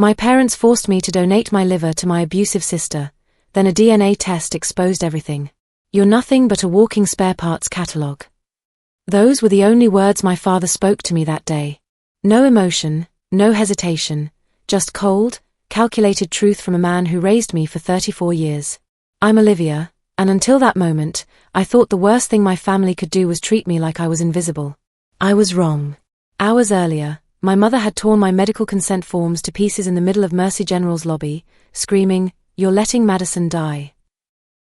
My parents forced me to donate my liver to my abusive sister, then a DNA test exposed everything. You're nothing but a walking spare parts catalogue. Those were the only words my father spoke to me that day. No emotion, no hesitation, just cold, calculated truth from a man who raised me for 34 years. I'm Olivia, and until that moment, I thought the worst thing my family could do was treat me like I was invisible. I was wrong. Hours earlier, my mother had torn my medical consent forms to pieces in the middle of Mercy General's lobby, screaming, "You're letting Madison die."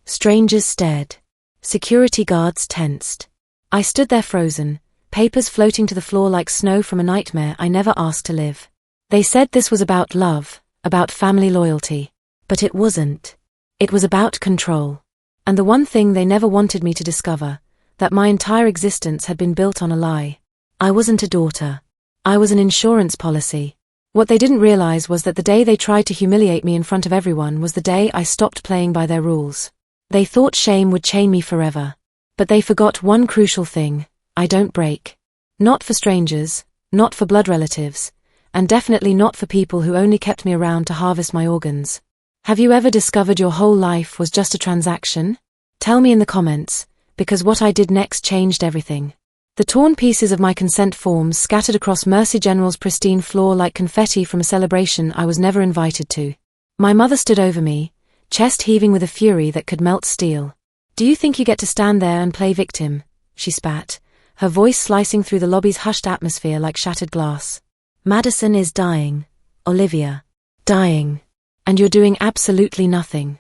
Strangers stared. Security guards tensed. I stood there frozen, papers floating to the floor like snow from a nightmare I never asked to live. They said this was about love, about family loyalty. But it wasn't. It was about control. And the one thing they never wanted me to discover, that my entire existence had been built on a lie. I wasn't a daughter. I was an insurance policy. What they didn't realize was that the day they tried to humiliate me in front of everyone was the day I stopped playing by their rules. They thought shame would chain me forever. But they forgot one crucial thing: I don't break. Not for strangers, not for blood relatives, and definitely not for people who only kept me around to harvest my organs. Have you ever discovered your whole life was just a transaction? Tell me in the comments, because what I did next changed everything. The torn pieces of my consent forms scattered across Mercy General's pristine floor like confetti from a celebration I was never invited to. My mother stood over me, chest heaving with a fury that could melt steel. "Do you think you get to stand there and play victim?" she spat, her voice slicing through the lobby's hushed atmosphere like shattered glass. "Madison is dying, Olivia. Dying. And you're doing absolutely nothing."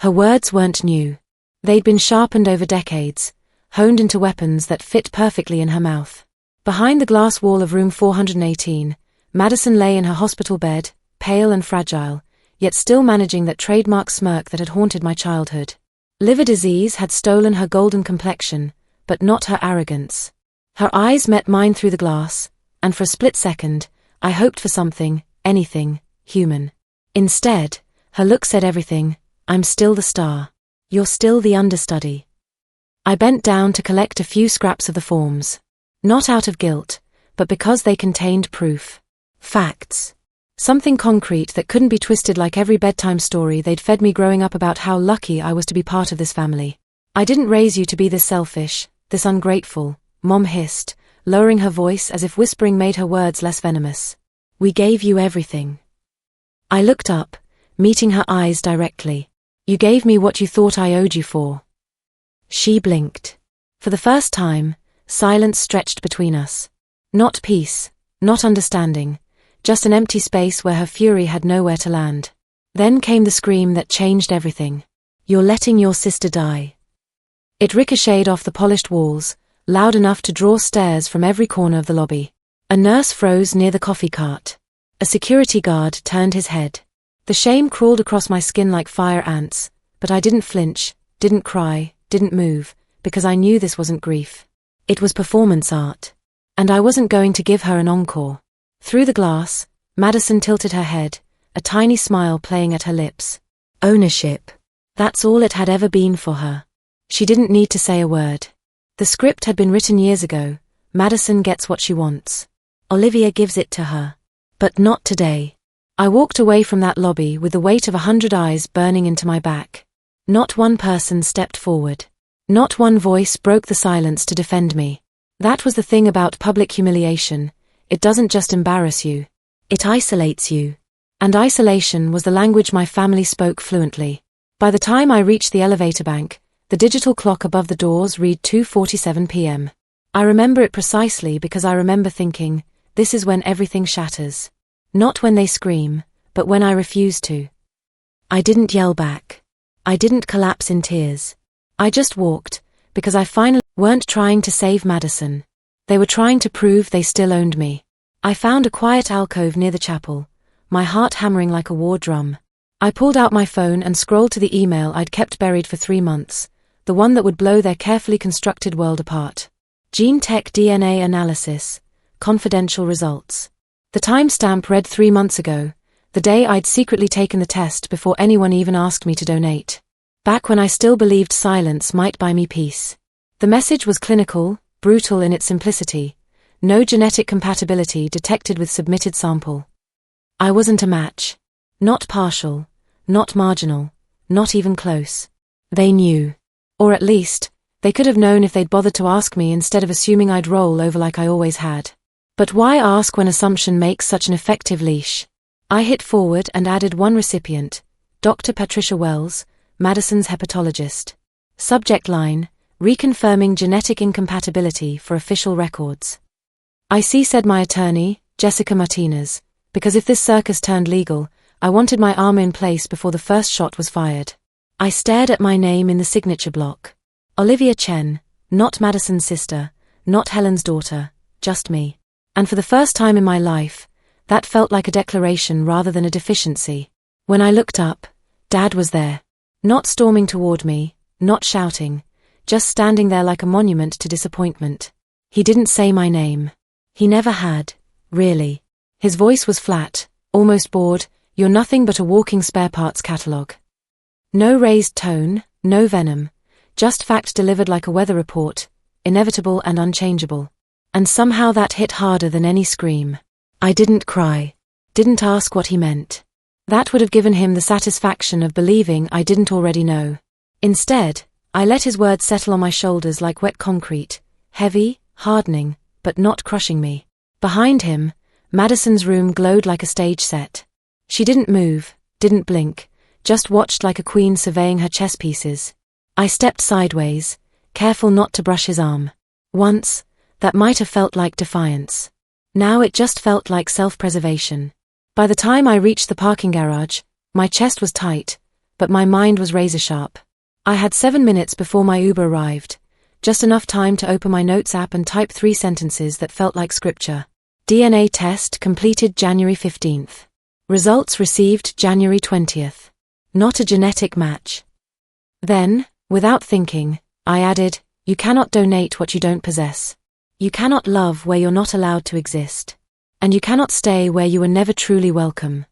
Her words weren't new. They'd been sharpened over decades, honed into weapons that fit perfectly in her mouth. Behind the glass wall of room 418, Madison lay in her hospital bed, pale and fragile, yet still managing that trademark smirk that had haunted my childhood. Liver disease had stolen her golden complexion, but not her arrogance. Her eyes met mine through the glass, and for a split second, I hoped for something, anything, human. Instead, her look said everything: "I'm still the star. You're still the understudy." I bent down to collect a few scraps of the forms. Not out of guilt, but because they contained proof. Facts. Something concrete that couldn't be twisted like every bedtime story they'd fed me growing up about how lucky I was to be part of this family. "I didn't raise you to be this selfish, this ungrateful," Mom hissed, lowering her voice as if whispering made her words less venomous. "We gave you everything." I looked up, meeting her eyes directly. "You gave me what you thought I owed you for." She blinked. For the first time, silence stretched between us. Not peace, not understanding, just an empty space where her fury had nowhere to land. Then came the scream that changed everything. "You're letting your sister die." It ricocheted off the polished walls, loud enough to draw stares from every corner of the lobby. A nurse froze near the coffee cart. A security guard turned his head. The shame crawled across my skin like fire ants, but I didn't flinch, didn't cry, didn't move, because I knew this wasn't grief. It was performance art. And I wasn't going to give her an encore. Through the glass, Madison tilted her head, a tiny smile playing at her lips. Ownership. That's all it had ever been for her. She didn't need to say a word. The script had been written years ago. Madison gets what she wants. Olivia gives it to her. But not today. I walked away from that lobby with the weight of 100 eyes burning into my back. Not one person stepped forward. Not one voice broke the silence to defend me. That was the thing about public humiliation. It doesn't just embarrass you. It isolates you. And isolation was the language my family spoke fluently. By the time I reached the elevator bank, the digital clock above the doors read 2:47 p.m. I remember it precisely because I remember thinking, this is when everything shatters. Not when they scream, but when I refuse to. I didn't yell back. I didn't collapse in tears. I just walked, because I finally weren't trying to save Madison. They were trying to prove they still owned me. I found a quiet alcove near the chapel, my heart hammering like a war drum. I pulled out my phone and scrolled to the email I'd kept buried for 3 months, the one that would blow their carefully constructed world apart. Gene Tech DNA analysis, confidential results. The timestamp read 3 months ago, the day I'd secretly taken the test before anyone even asked me to donate. Back when I still believed silence might buy me peace. The message was clinical, brutal in its simplicity. No genetic compatibility detected with submitted sample. I wasn't a match. Not partial, not marginal, not even close. They knew. Or at least, they could have known if they'd bothered to ask me instead of assuming I'd roll over like I always had. But why ask when assumption makes such an effective leash? I hit forward and added one recipient, Dr. Patricia Wells, Madison's hepatologist. Subject line, reconfirming genetic incompatibility for official records. I see, said my attorney, Jessica Martinez, because if this circus turned legal, I wanted my armor in place before the first shot was fired. I stared at my name in the signature block. Olivia Chen, not Madison's sister, not Helen's daughter, just me. And for the first time in my life, that felt like a declaration rather than a deficiency. When I looked up, Dad was there. Not storming toward me, not shouting, just standing there like a monument to disappointment. He didn't say my name. He never had, really. His voice was flat, almost bored. You're nothing but a walking spare parts catalogue. No raised tone, no venom, just fact delivered like a weather report, inevitable and unchangeable. And somehow that hit harder than any scream. I didn't cry. Didn't ask what he meant. That would have given him the satisfaction of believing I didn't already know. Instead, I let his words settle on my shoulders like wet concrete, heavy, hardening, but not crushing me. Behind him, Madison's room glowed like a stage set. She didn't move, didn't blink, just watched like a queen surveying her chess pieces. I stepped sideways, careful not to brush his arm. Once, that might have felt like defiance. Now it just felt like self-preservation. By the time I reached the parking garage, my chest was tight, but my mind was razor-sharp. I had 7 minutes before my Uber arrived, just enough time to open my notes app and type 3 sentences that felt like scripture. DNA test completed January 15th. Results received January 20th. Not a genetic match. Then, without thinking, I added, you cannot donate what you don't possess. You cannot love where you're not allowed to exist. And you cannot stay where you were never truly welcome.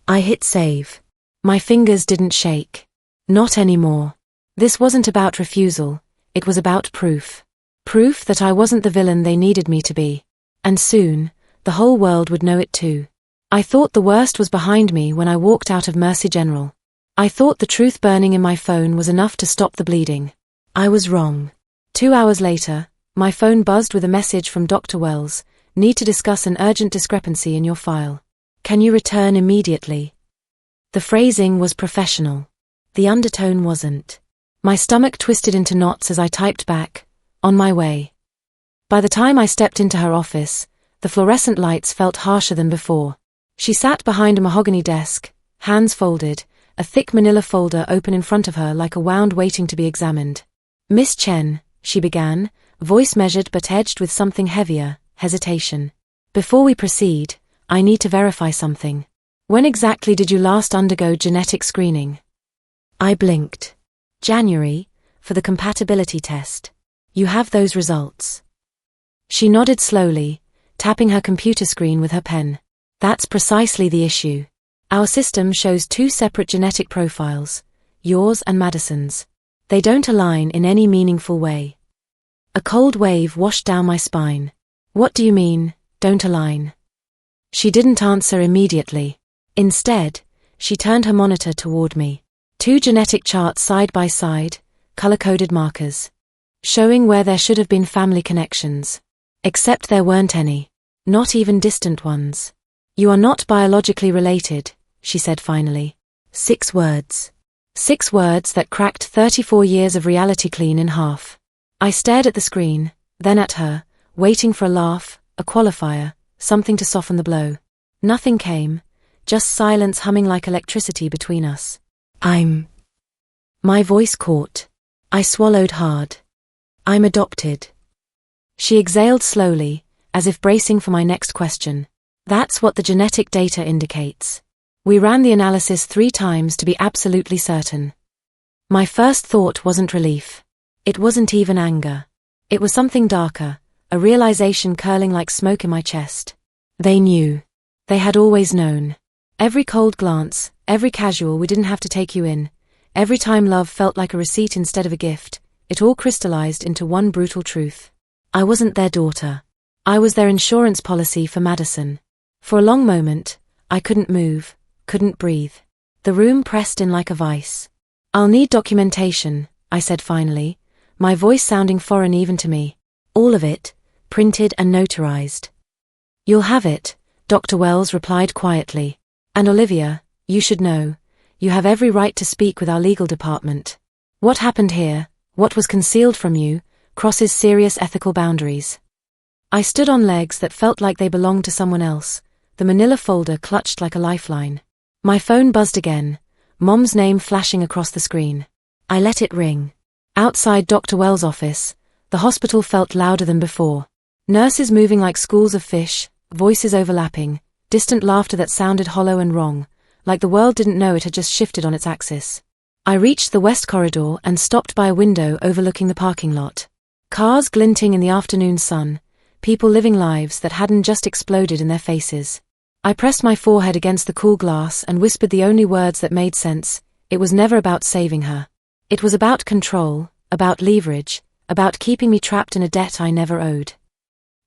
I hit save. My fingers didn't shake. Not anymore. This wasn't about refusal, it was about proof. Proof that I wasn't the villain they needed me to be. And soon, the whole world would know it too. I thought the worst was behind me when I walked out of Mercy General. I thought the truth burning in my phone was enough to stop the bleeding. I was wrong. 2 hours later, my phone buzzed with a message from Dr. Wells. Need to discuss an urgent discrepancy in your file. Can you return immediately? The phrasing was professional. The undertone wasn't. My stomach twisted into knots as I typed back, on my way. By the time I stepped into her office, the fluorescent lights felt harsher than before. She sat behind a mahogany desk, hands folded, a thick manila folder open in front of her like a wound waiting to be examined. Miss Chen, she began, voice measured but edged with something heavier, hesitation. Before we proceed, I need to verify something. When exactly did you last undergo genetic screening? I blinked. January, for the compatibility test. You have those results. She nodded slowly, tapping her computer screen with her pen. That's precisely the issue. Our system shows 2 separate genetic profiles, yours and Madison's. They don't align in any meaningful way. A cold wave washed down my spine. What do you mean, don't align? She didn't answer immediately. Instead, she turned her monitor toward me. 2 genetic charts side by side, color-coded markers. Showing where there should have been family connections. Except there weren't any. Not even distant ones. You are not biologically related, she said finally. 6 words. 6 words that cracked 34 years of reality clean in half. I stared at the screen, then at her, waiting for a laugh, a qualifier, something to soften the blow. Nothing came, just silence humming like electricity between us. My voice caught. I swallowed hard. I'm adopted. She exhaled slowly, as if bracing for my next question. That's what the genetic data indicates. We ran the analysis 3 times to be absolutely certain. My first thought wasn't relief. It wasn't even anger. It was something darker, a realization curling like smoke in my chest. They knew. They had always known. Every cold glance, every casual "we didn't have to take you in," every time love felt like a receipt instead of a gift, it all crystallized into one brutal truth. I wasn't their daughter. I was their insurance policy for Madison. For a long moment, I couldn't move, couldn't breathe. The room pressed in like a vice. "I'll need documentation," I said finally, my voice sounding foreign even to me. "All of it, printed and notarized." "You'll have it," Dr. Wells replied quietly. "And Olivia, you should know, you have every right to speak with our legal department. What happened here, what was concealed from you, crosses serious ethical boundaries." I stood on legs that felt like they belonged to someone else, the manila folder clutched like a lifeline. My phone buzzed again, Mom's name flashing across the screen. I let it ring. Outside Dr. Wells' office, the hospital felt louder than before. Nurses moving like schools of fish, voices overlapping, distant laughter that sounded hollow and wrong, like the world didn't know it had just shifted on its axis. I reached the west corridor and stopped by a window overlooking the parking lot. Cars glinting in the afternoon sun, people living lives that hadn't just exploded in their faces. I pressed my forehead against the cool glass and whispered the only words that made sense. It was never about saving her. It was about control, about leverage, about keeping me trapped in a debt I never owed.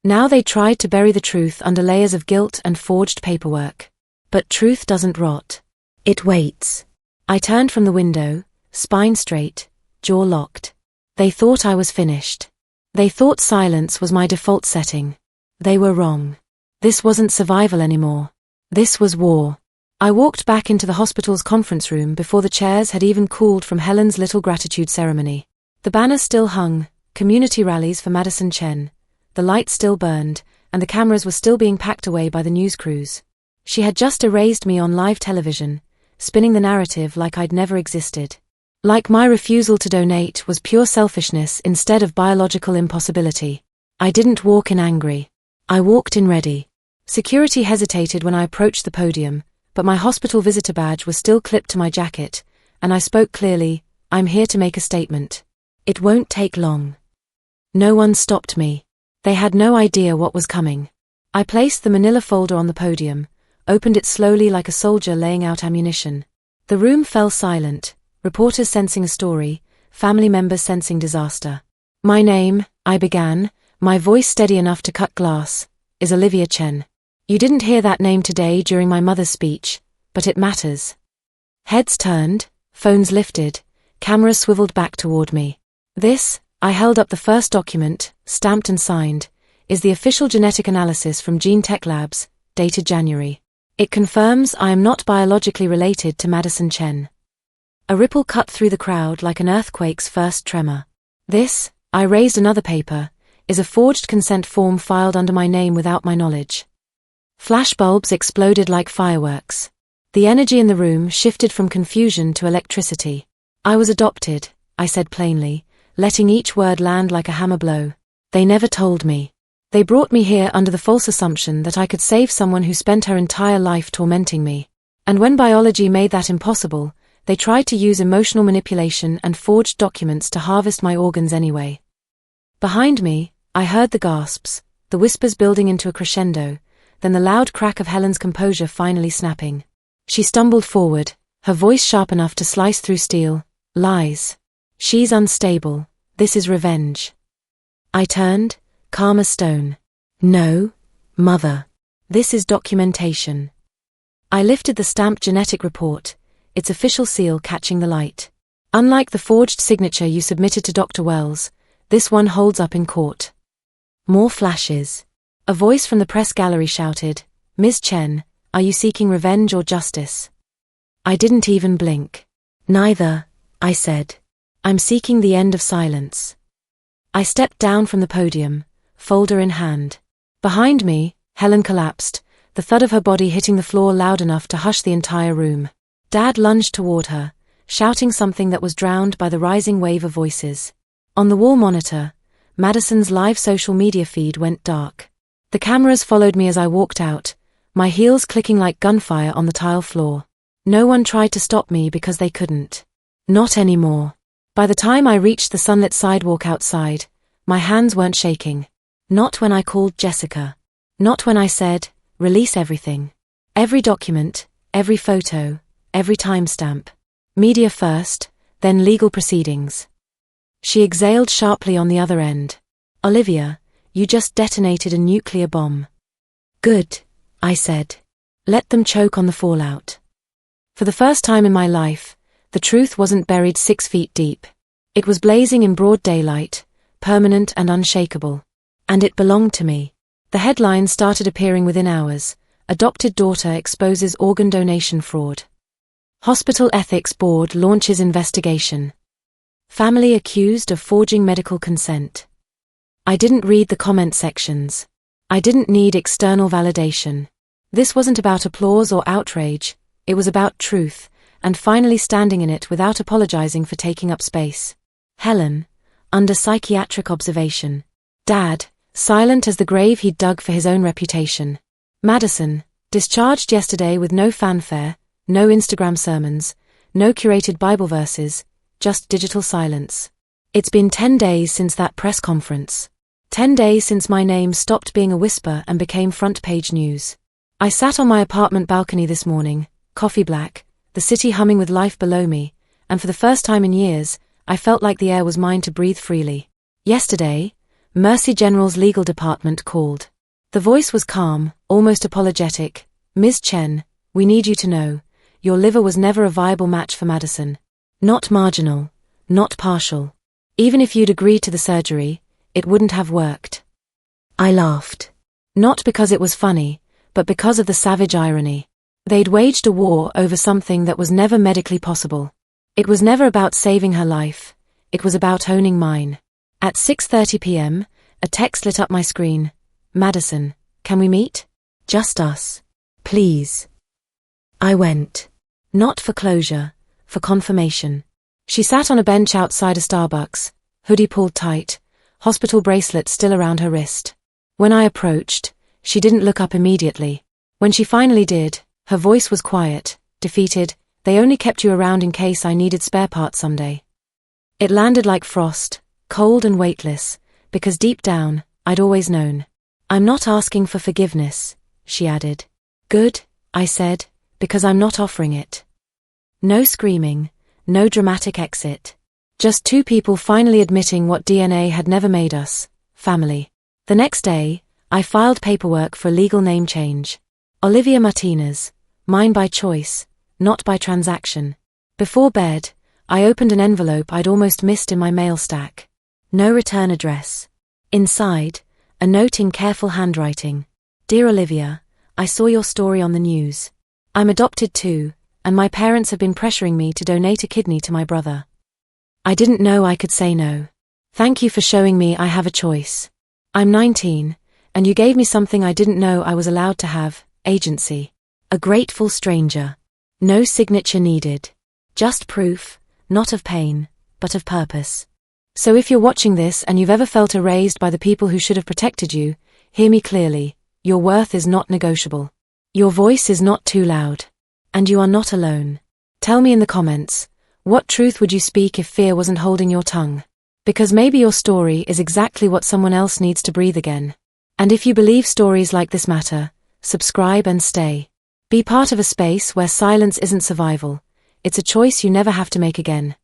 Now they tried to bury the truth under layers of guilt and forged paperwork. But truth doesn't rot. It waits. I turned from the window, spine straight, jaw locked. They thought I was finished. They thought silence was my default setting. They were wrong. This wasn't survival anymore. This was war. I walked back into the hospital's conference room before the chairs had even cooled from Helen's little gratitude ceremony. The banner still hung, community rallies for Madison Chen. The lights still burned, and the cameras were still being packed away by the news crews. She had just erased me on live television, spinning the narrative like I'd never existed. Like my refusal to donate was pure selfishness instead of biological impossibility. I didn't walk in angry. I walked in ready. Security hesitated when I approached the podium, but my hospital visitor badge was still clipped to my jacket, and I spoke clearly, "I'm here to make a statement. It won't take long." No one stopped me. They had no idea what was coming. I placed the manila folder on the podium, opened it slowly like a soldier laying out ammunition. The room fell silent, reporters sensing a story, family members sensing disaster. "My name," I began, my voice steady enough to cut glass, "is Olivia Chen. You didn't hear that name today during my mother's speech, but it matters." Heads turned, phones lifted, cameras swiveled back toward me. "This," I held up the first document, stamped and signed, "is the official genetic analysis from Gene Tech Labs, dated January. It confirms I am not biologically related to Madison Chen." A ripple cut through the crowd like an earthquake's first tremor. "This," I raised another paper, "is a forged consent form filed under my name without my knowledge." Flashbulbs exploded like fireworks. The energy in the room shifted from confusion to electricity. "I was adopted," I said plainly, letting each word land like a hammer blow. "They never told me. They brought me here under the false assumption that I could save someone who spent her entire life tormenting me. And when biology made that impossible, they tried to use emotional manipulation and forged documents to harvest my organs anyway." Behind me, I heard the gasps, the whispers building into a crescendo, then the loud crack of Helen's composure finally snapping. She stumbled forward, her voice sharp enough to slice through steel. "Lies. She's unstable. This is revenge." I turned, calm as stone. "No, Mother. This is documentation." I lifted the stamped genetic report, its official seal catching the light. "Unlike the forged signature you submitted to Dr. Wells, this one holds up in court." More flashes. A voice from the press gallery shouted, "Ms. Chen, are you seeking revenge or justice?" I didn't even blink. "Neither," I said. "I'm seeking the end of silence." I stepped down from the podium, folder in hand. Behind me, Helen collapsed, the thud of her body hitting the floor loud enough to hush the entire room. Dad lunged toward her, shouting something that was drowned by the rising wave of voices. On the wall monitor, Madison's live social media feed went dark. The cameras followed me as I walked out, my heels clicking like gunfire on the tile floor. No one tried to stop me because they couldn't. Not anymore. By the time I reached the sunlit sidewalk outside, my hands weren't shaking. Not when I called Jessica. Not when I said, "Release everything." Every document, every photo, every timestamp. Media first, then legal proceedings. She exhaled sharply on the other end. "Olivia, you just detonated a nuclear bomb." "Good," I said. Let them choke on the fallout. For the first time in my life, the truth wasn't buried 6 feet deep. It was blazing in broad daylight, permanent and unshakable. And it belonged to me. The headlines started appearing within hours. Adopted daughter exposes organ donation fraud. Hospital Ethics Board launches investigation. Family accused of forging medical consent. I didn't read the comment sections. I didn't need external validation. This wasn't about applause or outrage. It was about truth, and finally standing in it without apologizing for taking up space. Helen, under psychiatric observation. Dad, silent as the grave he'd dug for his own reputation. Madison, discharged yesterday with no fanfare, no Instagram sermons, no curated Bible verses, just digital silence. It's been 10 days since that press conference. 10 days since my name stopped being a whisper and became front-page news. I sat on my apartment balcony this morning, coffee black, the city humming with life below me, and for the first time in years, I felt like the air was mine to breathe freely. Yesterday, Mercy General's legal department called. The voice was calm, almost apologetic. Ms. Chen, we need you to know, your liver was never a viable match for Madison. Not marginal, not partial. Even if you'd agreed to the surgery, it wouldn't have worked. I laughed. Not because it was funny, but because of the savage irony. They'd waged a war over something that was never medically possible. It was never about saving her life, it was about owning mine. At 6:30 p.m., a text lit up my screen. Madison, can we meet? Just us. Please. I went. Not for closure, for confirmation. She sat on a bench outside a Starbucks, hoodie pulled tight, hospital bracelet still around her wrist. When I approached, she didn't look up immediately. When she finally did, her voice was quiet, defeated. They only kept you around in case I needed spare parts someday. It landed like frost, cold and weightless, because deep down, I'd always known. I'm not asking for forgiveness, she added. Good, I said, because I'm not offering it. No screaming, no dramatic exit. Just two people finally admitting what DNA had never made us, family. The next day, I filed paperwork for a legal name change. Olivia Martinez, mine by choice, not by transaction. Before bed, I opened an envelope I'd almost missed in my mail stack. No return address. Inside, a note in careful handwriting. Dear Olivia, I saw your story on the news. I'm adopted too, and my parents have been pressuring me to donate a kidney to my brother. I didn't know I could say no. Thank you for showing me I have a choice. I'm 19, and you gave me something I didn't know I was allowed to have, agency. A grateful stranger. No signature needed. Just proof, not of pain, but of purpose. So if you're watching this and you've ever felt erased by the people who should have protected you, hear me clearly. Your worth is not negotiable. Your voice is not too loud. And you are not alone. Tell me in the comments, what truth would you speak if fear wasn't holding your tongue? Because maybe your story is exactly what someone else needs to breathe again. And if you believe stories like this matter, subscribe and stay. Be part of a space where silence isn't survival. It's a choice you never have to make again.